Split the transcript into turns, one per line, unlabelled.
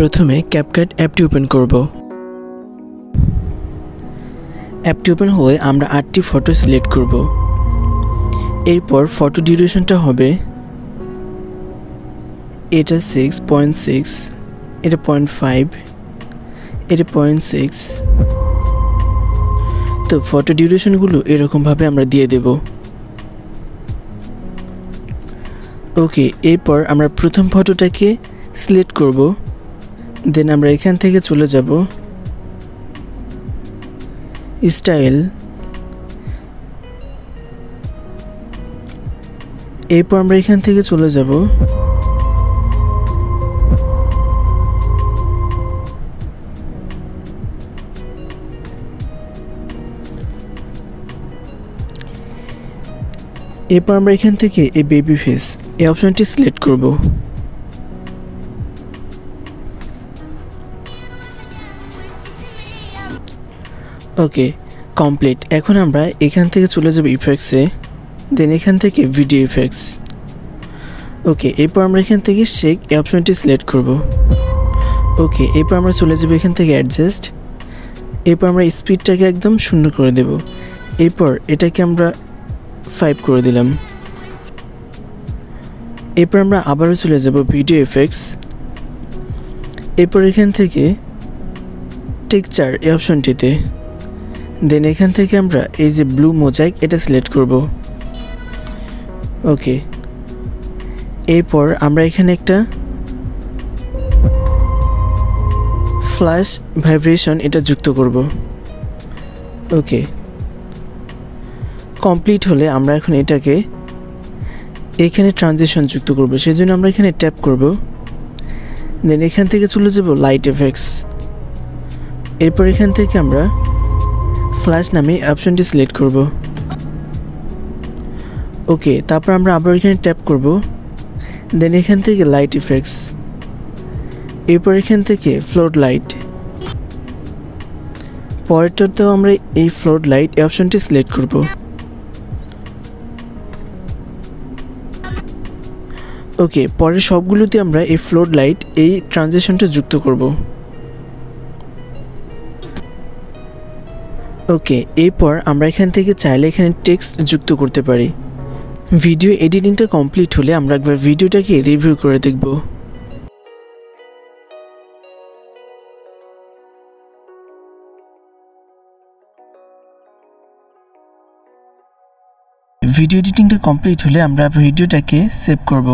প্রথমে ক্যাপকাট অ্যাপটি ওপেন করব। অ্যাপটি ওপেন হলে আমরা 8টি ফটো সিলেক্ট করব। এরপর ফটো ডিউরেশনটা হবে এটা 6.6, এটা 0.5, এটা 0.6। তো ফটো ডিউরেশনগুলো এরকমভাবে আমরা দিয়ে দেব। ওকে, এরপর আমরা প্রথম ফটোটাকে সিলেক্ট করব। দেন আমরা এখান থেকে চলে যাব স্টাইল, এরপর আমরা এখান থেকে চলে যাব এরপর আমরা এখান থেকে এই বেবি ফেস এই অপশনটি সিলেক্ট করব। ওকে, কমপ্লিট। এখন আমরা এখান থেকে চলে যাব ইফেক্টসে, দেন এখান থেকে ভিডিও ইফেক্টস। ওকে, এরপর আমরা এখান থেকে শেক এই অপশনটি সিলেক্ট করব। ওকে, এরপর আমরা চলে যাব এখান থেকে অ্যাডজাস্ট, এরপর আমরা স্পিডটাকে একদম 0 করে দেব। এরপর এটাকে আমরা 5 করে দিলাম। এরপর আমরা আবারও চলে যাব ভিডিও ইফেক্টস, এরপর এখান থেকে টেক্সচার এই অপশনটিতে, দেন এখান থেকে আমরা এই যে ব্লু মোজাইক এটা সিলেক্ট করব। ওকে, এরপর আমরা এখানে একটা ফ্ল্যাশ ভাইব্রেশন এটা যুক্ত করব। ওকে, কমপ্লিট হলে আমরা এখন এটাকে এখানে ট্রানজিশন যুক্ত করব। সেজন্য আমরা এখানে ট্যাপ করব, দেন এখান থেকে চলে যাব লাইট এফেক্টস, এরপর এখান থেকে আমরা ফ্ল্যাশ নামে অপশনটি সিলেক্ট করব। ওকে, তারপর আমরা আবার এখানে ট্যাপ করব, দেন এখান থেকে লাইট ইফেক্টস, এরপর এখান থেকে ফ্লোট লাইট, পরেরটাতেও আমরা এই ফ্লোট লাইট এই অপশনটি সিলেক্ট করব। ওকে, পরের সবগুলোতে আমরা এই ফ্লোট লাইট এই ট্রানজিশনটা যুক্ত করব। ওকে, এরপর আমরা এখান থেকে চাইলে এখানে টেক্সট যুক্ত করতে পারি। ভিডিও এডিটিংটা কমপ্লিট হলে আমরা একবার ভিডিওটাকে রিভিউ করে দেখব। ভিডিও এডিটিংটা কমপ্লিট হলে আমরা ভিডিওটাকে সেভ করব।